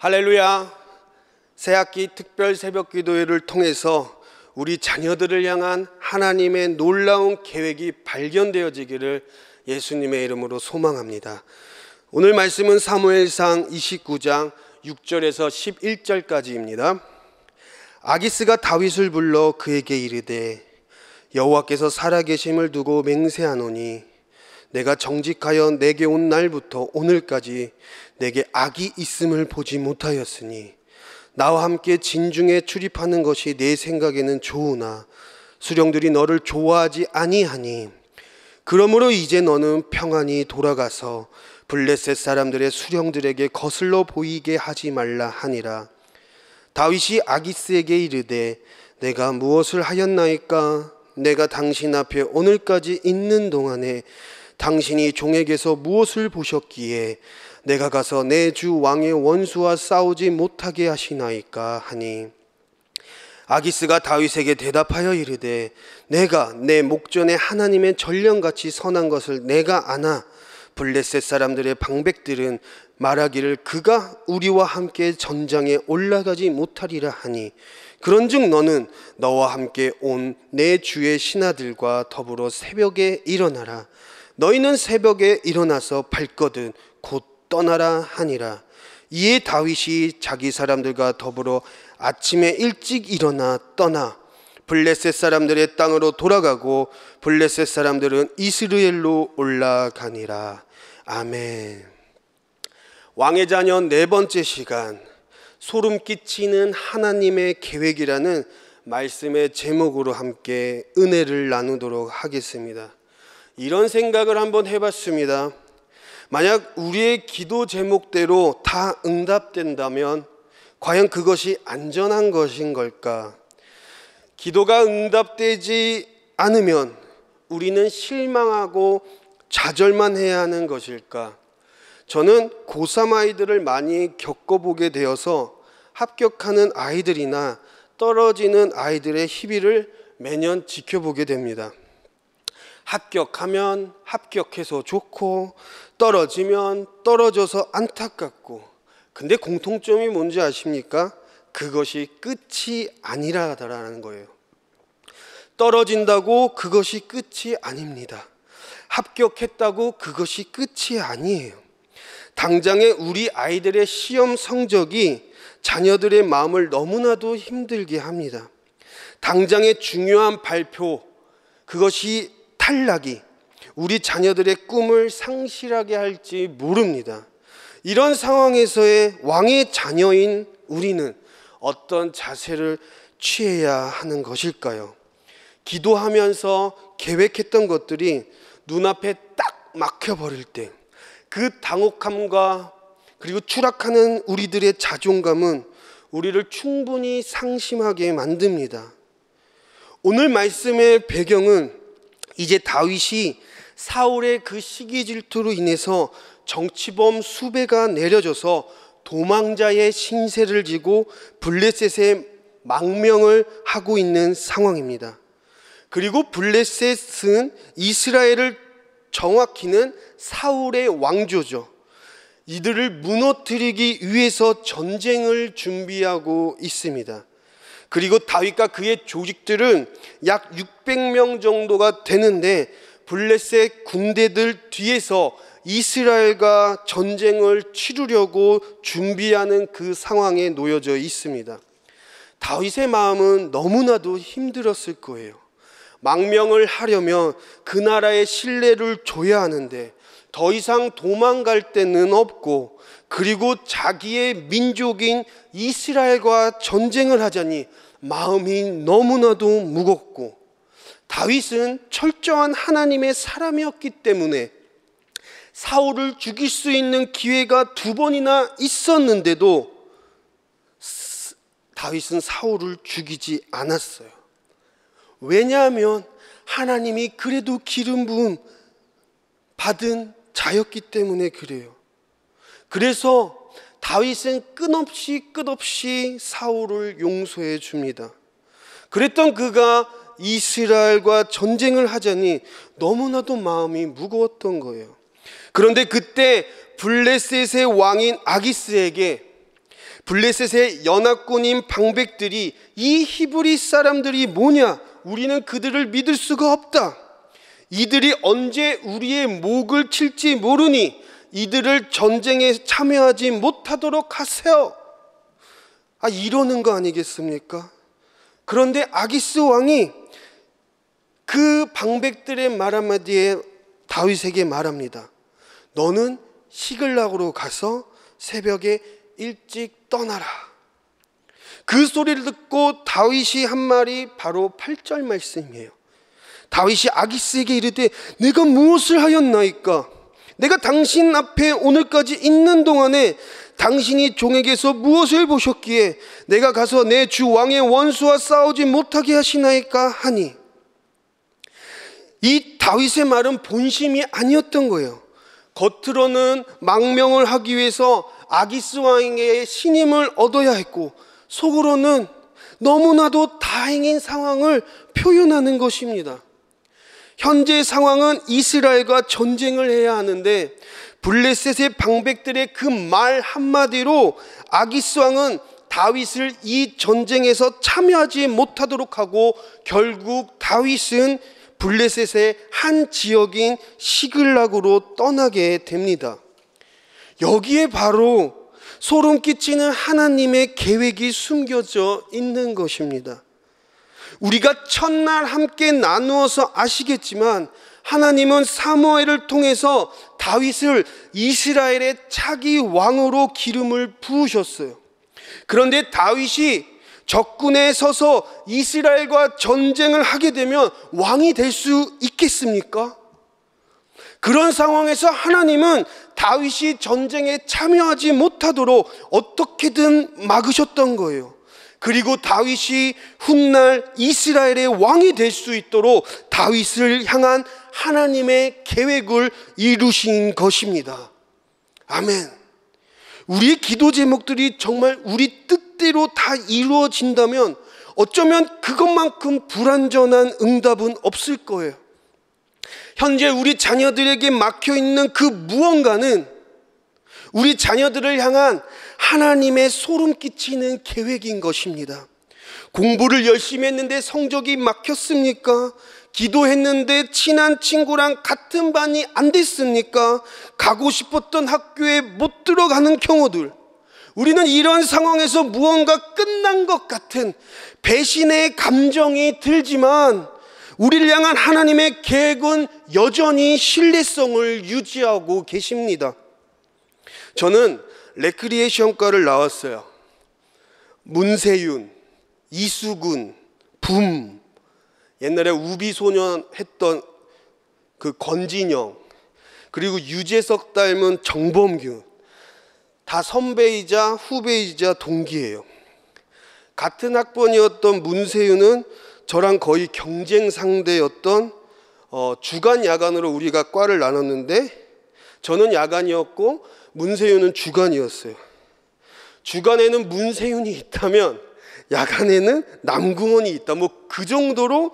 할렐루야. 새학기 특별 새벽 기도회를 통해서 우리 자녀들을 향한 하나님의 놀라운 계획이 발견되어지기를 예수님의 이름으로 소망합니다. 오늘 말씀은 사무엘상 29장 6절에서 11절까지입니다. 아기스가 다윗을 불러 그에게 이르되 여호와께서 살아계심을 두고 맹세하노니 내가 정직하여 내게 온 날부터 오늘까지 내게 악이 있음을 보지 못하였으니 나와 함께 진중에 출입하는 것이 내 생각에는 좋으나 수령들이 너를 좋아하지 아니하니 그러므로 이제 너는 평안히 돌아가서 블레셋 사람들의 수령들에게 거슬러 보이게 하지 말라 하니라. 다윗이 아기스에게 이르되 내가 무엇을 하였나이까? 내가 당신 앞에 오늘까지 있는 동안에 당신이 종에게서 무엇을 보셨기에 내가 가서 내 주 왕의 원수와 싸우지 못하게 하시나이까 하니 아기스가 다윗에게 대답하여 이르되 내가 내 목전에 하나님의 전령같이 선한 것을 내가 아나 블레셋 사람들의 방백들은 말하기를 그가 우리와 함께 전장에 올라가지 못하리라 하니 그런즉 너는 너와 함께 온 내 주의 신하들과 더불어 새벽에 일어나라. 너희는 새벽에 일어나서 발거든 곧 떠나라 하니라. 이에 다윗이 자기 사람들과 더불어 아침에 일찍 일어나 떠나 블레셋 사람들의 땅으로 돌아가고 블레셋 사람들은 이스라엘로 올라가니라. 아멘. 왕의 자녀 네 번째 시간, 소름 끼치는 하나님의 계획이라는 말씀의 제목으로 함께 은혜를 나누도록 하겠습니다. 이런 생각을 한번 해봤습니다. 만약 우리의 기도 제목대로 다 응답된다면 과연 그것이 안전한 것인 걸까? 기도가 응답되지 않으면 우리는 실망하고 좌절만 해야 하는 것일까? 저는 고3 아이들을 많이 겪어보게 되어서 합격하는 아이들이나 떨어지는 아이들의 희비를 매년 지켜보게 됩니다. 합격하면 합격해서 좋고 떨어지면 떨어져서 안타깝고, 근데 공통점이 뭔지 아십니까? 그것이 끝이 아니라는 거예요. 떨어진다고 그것이 끝이 아닙니다. 합격했다고 그것이 끝이 아니에요. 당장에 우리 아이들의 시험 성적이 자녀들의 마음을 너무나도 힘들게 합니다. 당장의 중요한 발표, 그것이 탈락이 우리 자녀들의 꿈을 상실하게 할지 모릅니다. 이런 상황에서의 왕의 자녀인 우리는 어떤 자세를 취해야 하는 것일까요? 기도하면서 계획했던 것들이 눈앞에 딱 막혀버릴 때 그 당혹함과 그리고 추락하는 우리들의 자존감은 우리를 충분히 상심하게 만듭니다. 오늘 말씀의 배경은 이제 다윗이 사울의 그 시기 질투로 인해서 정치범 수배가 내려져서 도망자의 신세를 지고 블레셋의 망명을 하고 있는 상황입니다. 그리고 블레셋은 이스라엘을 정확히는 사울의 왕조죠. 이들을 무너뜨리기 위해서 전쟁을 준비하고 있습니다. 그리고 다윗과 그의 조직들은 약 600명 정도가 되는데 블레셋 군대들 뒤에서 이스라엘과 전쟁을 치르려고 준비하는 그 상황에 놓여져 있습니다. 다윗의 마음은 너무나도 힘들었을 거예요. 망명을 하려면 그 나라의 신뢰를 줘야 하는데 더 이상 도망갈 데는 없고, 그리고 자기의 민족인 이스라엘과 전쟁을 하자니 마음이 너무나도 무겁고, 다윗은 철저한 하나님의 사람이었기 때문에 사울을 죽일 수 있는 기회가 2번이나 있었는데도 다윗은 사울을 죽이지 않았어요. 왜냐하면 하나님이 그래도 기름 부음 받은 자였기 때문에 그래요. 그래서 다윗은 끝없이 사울을 용서해 줍니다. 그랬던 그가 이스라엘과 전쟁을 하자니 너무나도 마음이 무거웠던 거예요. 그런데 그때 블레셋의 왕인 아기스에게 블레셋의 연합군인 방백들이 이 히브리 사람들이 뭐냐? 우리는 그들을 믿을 수가 없다. 이들이 언제 우리의 목을 칠지 모르니 이들을 전쟁에 참여하지 못하도록 하세요. 이러는 거 아니겠습니까? 그런데 아기스 왕이 그 방백들의 말 한마디에 다윗에게 말합니다. 너는 시글락으로 가서 새벽에 일찍 떠나라. 그 소리를 듣고 다윗이 한 말이 바로 8절 말씀이에요. 다윗이 아기스에게 이르되 내가 무엇을 하였나이까? 내가 당신 앞에 오늘까지 있는 동안에 당신이 종에게서 무엇을 보셨기에 내가 가서 내 주 왕의 원수와 싸우지 못하게 하시나이까 하니, 이 다윗의 말은 본심이 아니었던 거예요. 겉으로는 망명을 하기 위해서 아기스 왕에게 신임을 얻어야 했고, 속으로는 너무나도 다행인 상황을 표현하는 것입니다. 현재 상황은 이스라엘과 전쟁을 해야 하는데 블레셋의 방백들의 그 말 한마디로 아기스 왕은 다윗을 이 전쟁에서 참여하지 못하도록 하고, 결국 다윗은 블레셋의 한 지역인 시글락으로 떠나게 됩니다. 여기에 바로 소름 끼치는 하나님의 계획이 숨겨져 있는 것입니다. 우리가 첫날 함께 나누어서 아시겠지만 하나님은 사무엘을 통해서 다윗을 이스라엘의 차기 왕으로 기름을 부으셨어요. 그런데 다윗이 적군에 서서 이스라엘과 전쟁을 하게 되면 왕이 될 수 있겠습니까? 그런 상황에서 하나님은 다윗이 전쟁에 참여하지 못하도록 어떻게든 막으셨던 거예요. 그리고 다윗이 훗날 이스라엘의 왕이 될 수 있도록 다윗을 향한 하나님의 계획을 이루신 것입니다. 아멘. 우리의 기도 제목들이 정말 우리 뜻대로 다 이루어진다면 어쩌면 그것만큼 불완전한 응답은 없을 거예요. 현재 우리 자녀들에게 막혀있는 그 무언가는 우리 자녀들을 향한 하나님의 소름 끼치는 계획인 것입니다. 공부를 열심히 했는데 성적이 막혔습니까? 기도했는데 친한 친구랑 같은 반이 안 됐습니까? 가고 싶었던 학교에 못 들어가는 경우들. 우리는 이런 상황에서 무언가 끝난 것 같은 배신의 감정이 들지만 우리를 향한 하나님의 계획은 여전히 신뢰성을 유지하고 계십니다. 저는 레크리에이션과를 나왔어요. 문세윤, 이수근, 붐, 옛날에 우비소년 했던 그 권진영, 그리고 유재석 닮은 정범균, 다 선배이자 후배이자 동기예요. 같은 학번이었던 문세윤은 저랑 거의 경쟁 상대였던 주간 야간으로 우리가 과를 나눴는데 저는 야간이었고 문세윤은 주간이었어요. 주간에는 문세윤이 있다면 야간에는 남궁원이 있다. 그 정도로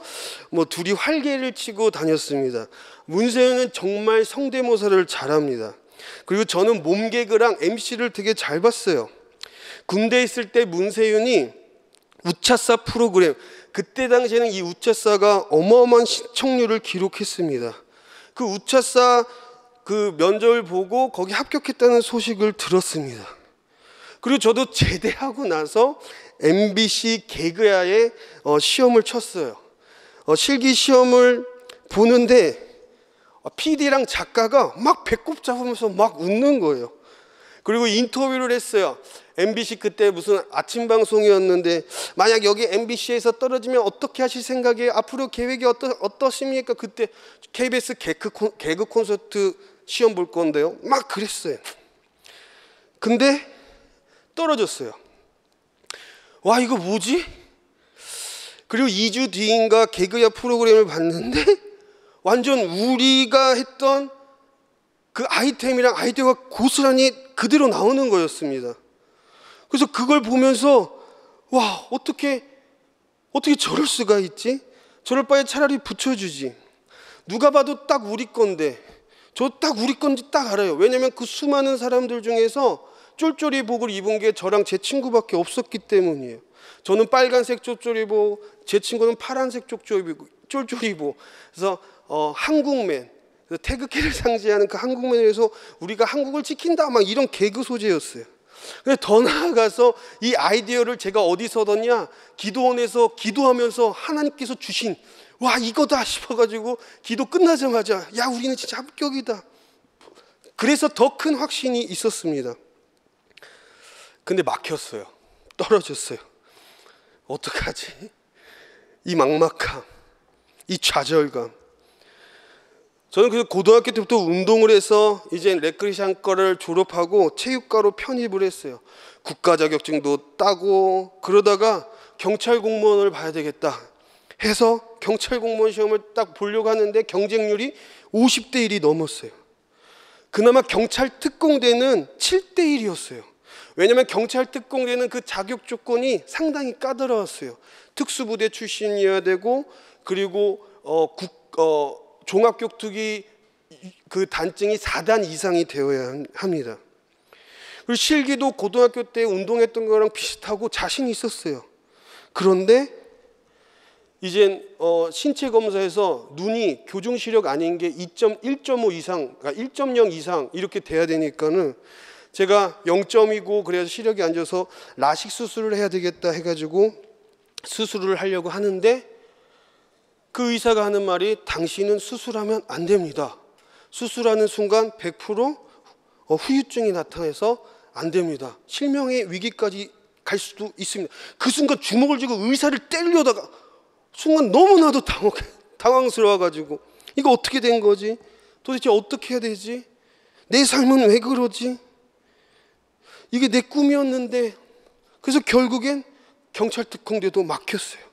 둘이 활개를 치고 다녔습니다. 문세윤은 정말 성대모사를 잘합니다. 그리고 저는 몸개그랑 MC를 되게 잘 봤어요. 군대에 있을 때 문세윤이 우차사 프로그램, 그때 당시에는 이 우차사가 어마어마한 시청률을 기록했습니다. 그 우차사 그 면접을 보고 거기 합격했다는 소식을 들었습니다. 그리고 저도 제대하고 나서 MBC 개그야에 시험을 쳤어요. 실기 시험을 보는데 PD랑 작가가 막 배꼽 잡으면서 막 웃는 거예요. 그리고 인터뷰를 했어요. MBC 그때 무슨 아침 방송이었는데 만약 여기 MBC에서 떨어지면 어떻게 하실 생각이에요? 앞으로 계획이 어떠십니까? 그때 KBS 개그 콘서트 시험 볼 건데요. 막 그랬어요. 근데 떨어졌어요. 와, 이거 뭐지? 그리고 2주 뒤인가 개그야 프로그램을 봤는데 완전 우리가 했던 그 아이템이랑 아이디어가 고스란히 그대로 나오는 거였습니다. 그래서 그걸 보면서 와, 어떻게 저럴 수가 있지? 저럴 바에 차라리 붙여주지. 누가 봐도 딱 우리 건데, 저 딱 우리 건지 딱 알아요. 왜냐면 그 수많은 사람들 중에서 쫄쫄이복을 입은 게 저랑 제 친구밖에 없었기 때문이에요. 저는 빨간색 쫄쫄이복, 제 친구는 파란색 쫄쫄이복. 그래서 한국맨, 태극기를 상징하는 그 한국맨에서 우리가 한국을 지킨다 막 이런 개그 소재였어요. 근데 더 나아가서 이 아이디어를 제가 어디서 얻었냐, 기도원에서 기도하면서 하나님께서 주신, 와 이거다 싶어가지고 기도 끝나자마자 야 우리는 진짜 합격이다. 그래서 더 큰 확신이 있었습니다. 근데 막혔어요. 떨어졌어요. 어떡하지? 이 막막함, 이 좌절감. 저는 그래서 고등학교 때부터 운동을 해서 이제 레크리션 거를 졸업하고 체육과로 편입을 했어요. 국가 자격증도 따고, 그러다가 경찰 공무원을 봐야 되겠다 해서 경찰 공무원 시험을 딱 보려고 하는데 경쟁률이 50대 1이 넘었어요. 그나마 경찰 특공대는 7대 1이었어요. 왜냐하면 경찰 특공대는 그 자격 조건이 상당히 까다로웠어요. 특수부대 출신이어야 되고, 그리고 종합격투기 그 단증이 4단 이상이 되어야 합니다. 그리고 실기도 고등학교 때 운동했던 거랑 비슷하고 자신이 있었어요. 그런데 이젠 신체 검사에서 눈이 교정 시력 아닌 게 1.5 이상, 그러니까 1.0 이상 이렇게 돼야 되니까는 제가 0점이고 그래서 시력이 안 좋아서 라식 수술을 해야 되겠다 해가지고 수술을 하려고 하는데, 그 의사가 하는 말이 당신은 수술하면 안 됩니다. 수술하는 순간 100% 후유증이 나타나서 안 됩니다. 실명의 위기까지 갈 수도 있습니다. 그 순간 주먹을 쥐고 의사를 때리려다가 순간 너무나도 당황스러워가지고 이거 어떻게 된 거지? 도대체 어떻게 해야 되지? 내 삶은 왜 그러지? 이게 내 꿈이었는데. 그래서 결국엔 경찰 특공대도 막혔어요.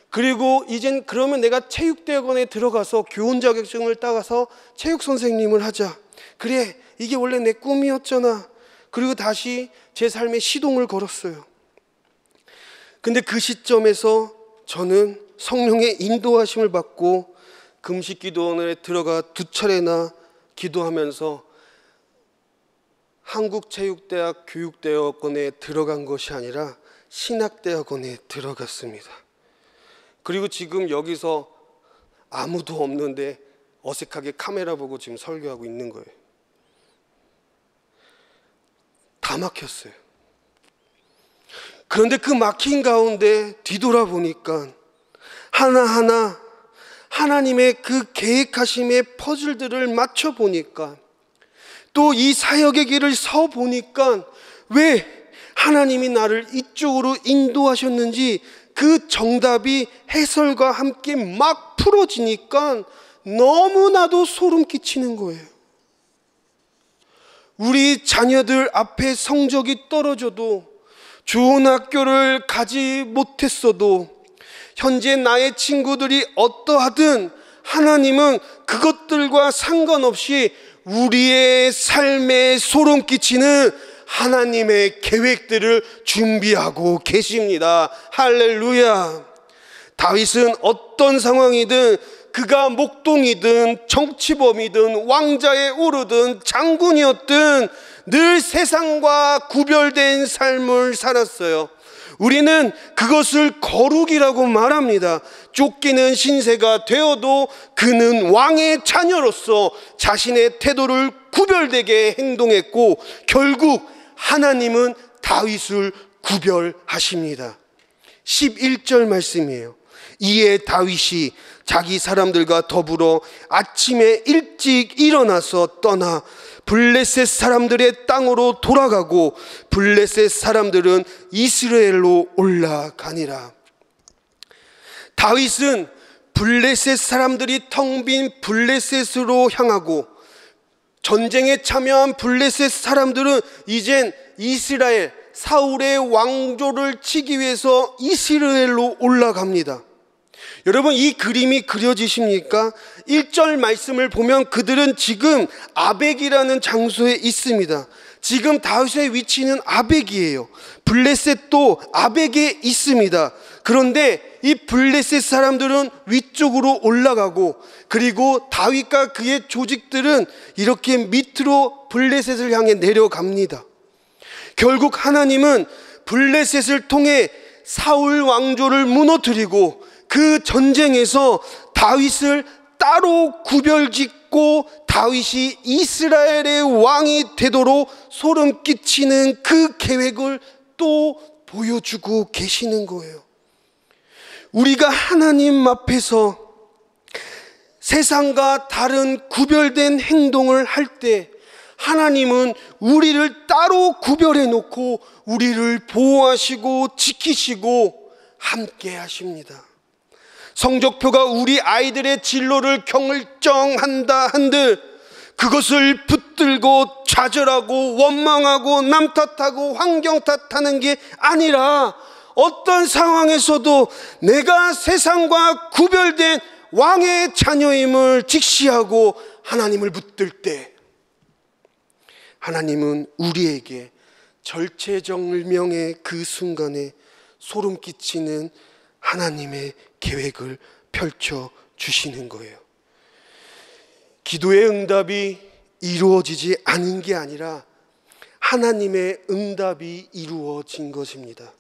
그리고 이젠 그러면 내가 체육대학원에 들어가서 교원 자격증을 따가서 체육 선생님을 하자. 그래, 이게 원래 내 꿈이었잖아. 그리고 다시 제 삶에 시동을 걸었어요. 근데 그 시점에서 저는 성령의 인도하심을 받고 금식기도원에 들어가 2차례나 기도하면서 한국체육대학 교육대학원에 들어간 것이 아니라 신학대학원에 들어갔습니다. 그리고 지금 여기서 아무도 없는데 어색하게 카메라 보고 지금 설교하고 있는 거예요. 다 막혔어요. 그런데 그 막힌 가운데 뒤돌아보니까 하나하나 하나님의 그 계획하심의 퍼즐들을 맞춰보니까, 또 이 사역의 길을 서보니까 왜 하나님이 나를 이쪽으로 인도하셨는지 그 정답이 해설과 함께 막 풀어지니까 너무나도 소름 끼치는 거예요. 우리 자녀들 앞에 성적이 떨어져도, 좋은 학교를 가지 못했어도, 현재 나의 친구들이 어떠하든 하나님은 그것들과 상관없이 우리의 삶에 소름 끼치는 하나님의 계획들을 준비하고 계십니다. 할렐루야. 다윗은 어떤 상황이든, 그가 목동이든 정치범이든 왕자에 오르든 장군이었든 늘 세상과 구별된 삶을 살았어요. 우리는 그것을 거룩이라고 말합니다. 쫓기는 신세가 되어도 그는 왕의 자녀로서 자신의 태도를 구별되게 행동했고, 결국 하나님은 다윗을 구별하십니다. 11절 말씀이에요. 이에 다윗이 자기 사람들과 더불어 아침에 일찍 일어나서 떠나 블레셋 사람들의 땅으로 돌아가고, 블레셋 사람들은 이스라엘로 올라가니라. 다윗은 블레셋 사람들이 텅 빈 블레셋으로 향하고, 전쟁에 참여한 블레셋 사람들은 이젠 이스라엘, 사울의 왕조를 치기 위해서 이스라엘로 올라갑니다. 여러분, 이 그림이 그려지십니까? 1절 말씀을 보면 그들은 지금 아벡이라는 장소에 있습니다. 지금 다윗의 위치는 아벡이에요. 블레셋도 아벡에 있습니다. 그런데 이 블레셋 사람들은 위쪽으로 올라가고, 그리고 다윗과 그의 조직들은 이렇게 밑으로 블레셋을 향해 내려갑니다. 결국 하나님은 블레셋을 통해 사울 왕조를 무너뜨리고 그 전쟁에서 다윗을 따로 구별짓고 다윗이 이스라엘의 왕이 되도록 소름 끼치는 그 계획을 또 보여주고 계시는 거예요. 우리가 하나님 앞에서 세상과 다른 구별된 행동을 할 때 하나님은 우리를 따로 구별해 놓고 우리를 보호하시고 지키시고 함께 하십니다. 성적표가 우리 아이들의 진로를 결정한다 한들 그것을 붙들고 좌절하고 원망하고 남 탓하고 환경 탓하는 게 아니라, 어떤 상황에서도 내가 세상과 구별된 왕의 자녀임을 직시하고 하나님을 붙들 때 하나님은 우리에게 절체절명의 그 순간에 소름 끼치는 하나님의 계획을 펼쳐 주시는 거예요. 기도의 응답이 이루어지지 않은 게 아니라 하나님의 응답이 이루어진 것입니다.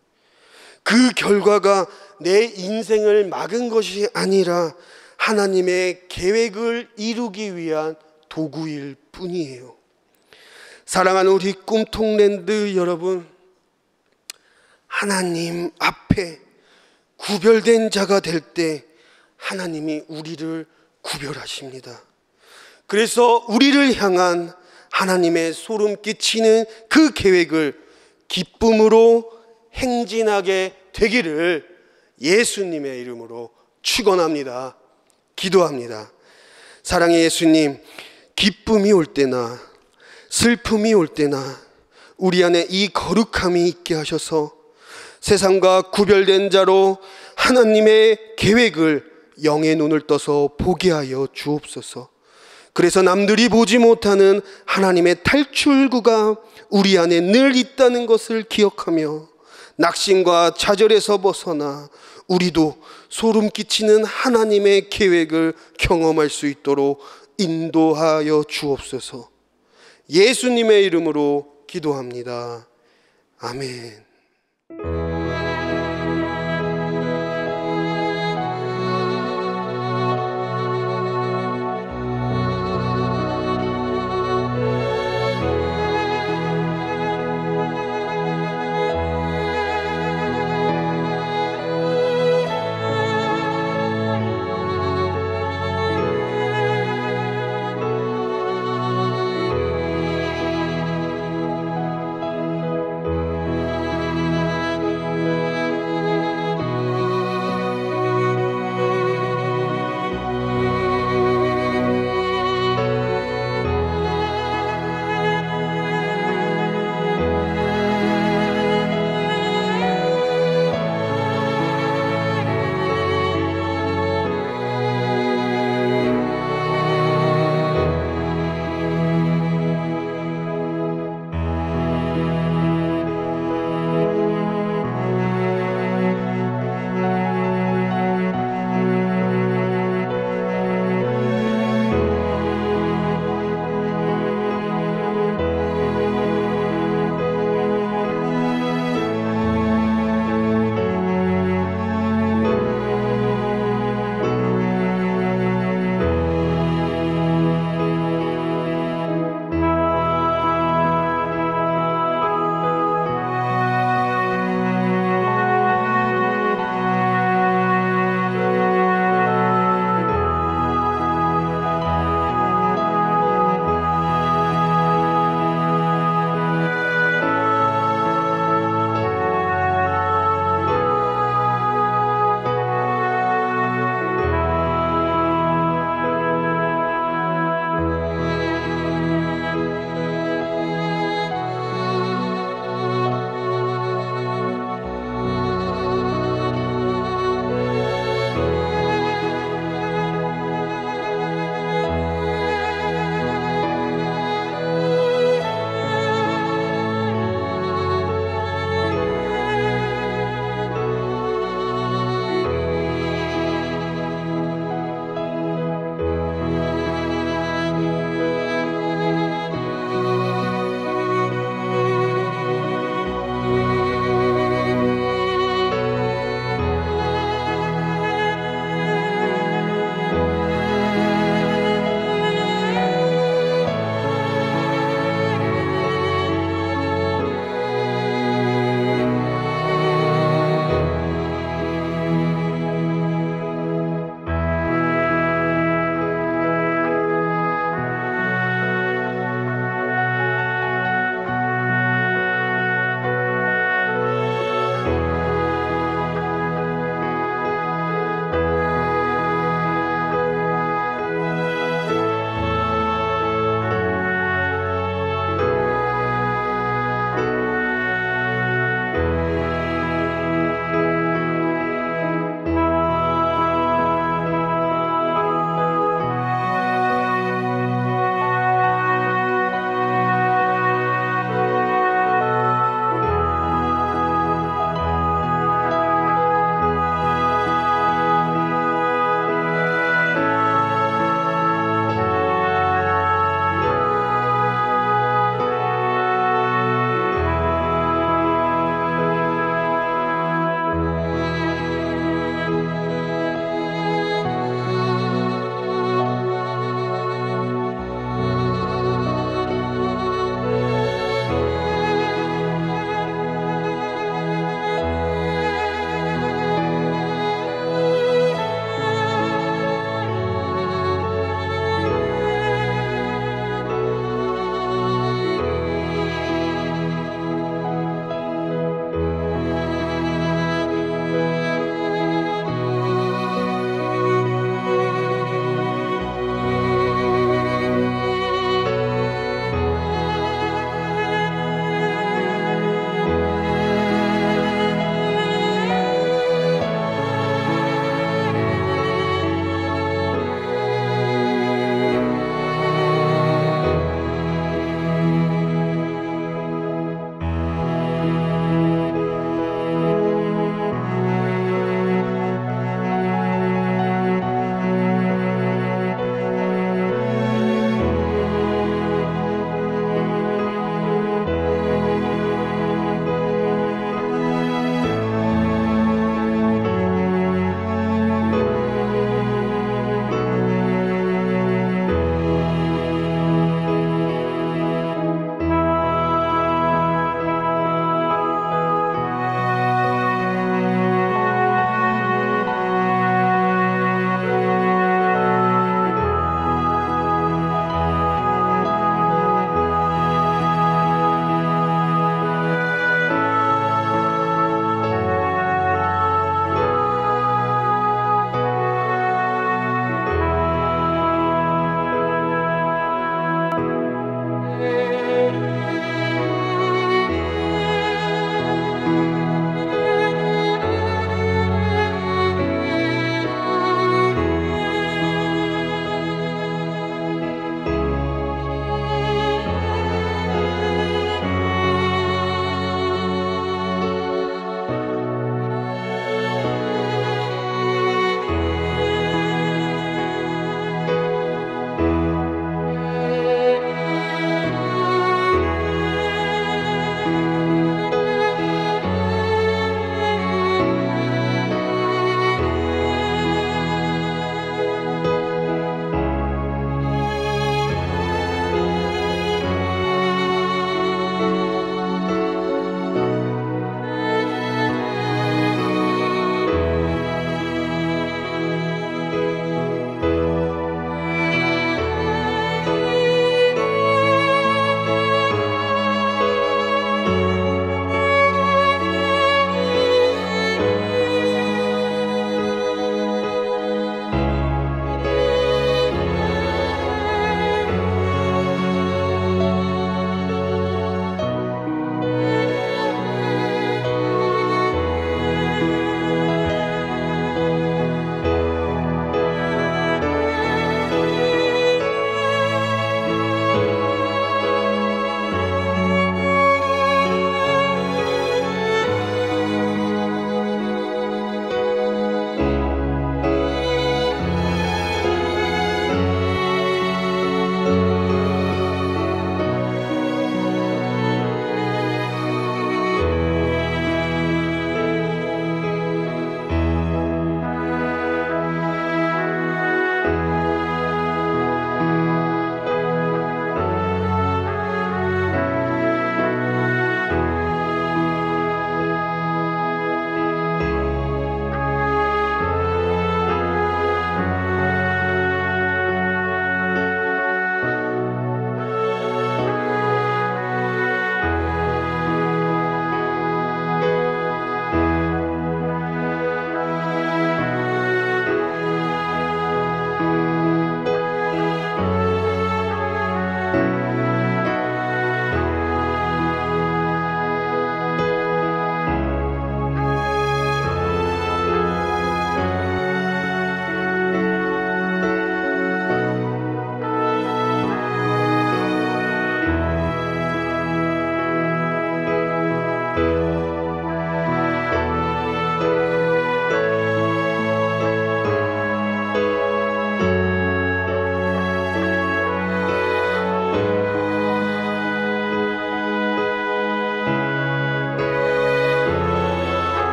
그 결과가 내 인생을 막은 것이 아니라 하나님의 계획을 이루기 위한 도구일 뿐이에요. 사랑하는 우리 꿈통랜드 여러분, 하나님 앞에 구별된 자가 될 때 하나님이 우리를 구별하십니다. 그래서 우리를 향한 하나님의 소름 끼치는 그 계획을 기쁨으로 행진하게 되기를 예수님의 이름으로 축원합니다. 기도합니다. 사랑의 예수님, 기쁨이 올 때나 슬픔이 올 때나 우리 안에 이 거룩함이 있게 하셔서 세상과 구별된 자로 하나님의 계획을 영의 눈을 떠서 보게 하여 주옵소서. 그래서 남들이 보지 못하는 하나님의 탈출구가 우리 안에 늘 있다는 것을 기억하며 낙심과 좌절에서 벗어나 우리도 소름 끼치는 하나님의 계획을 경험할 수 있도록 인도하여 주옵소서. 예수님의 이름으로 기도합니다. 아멘.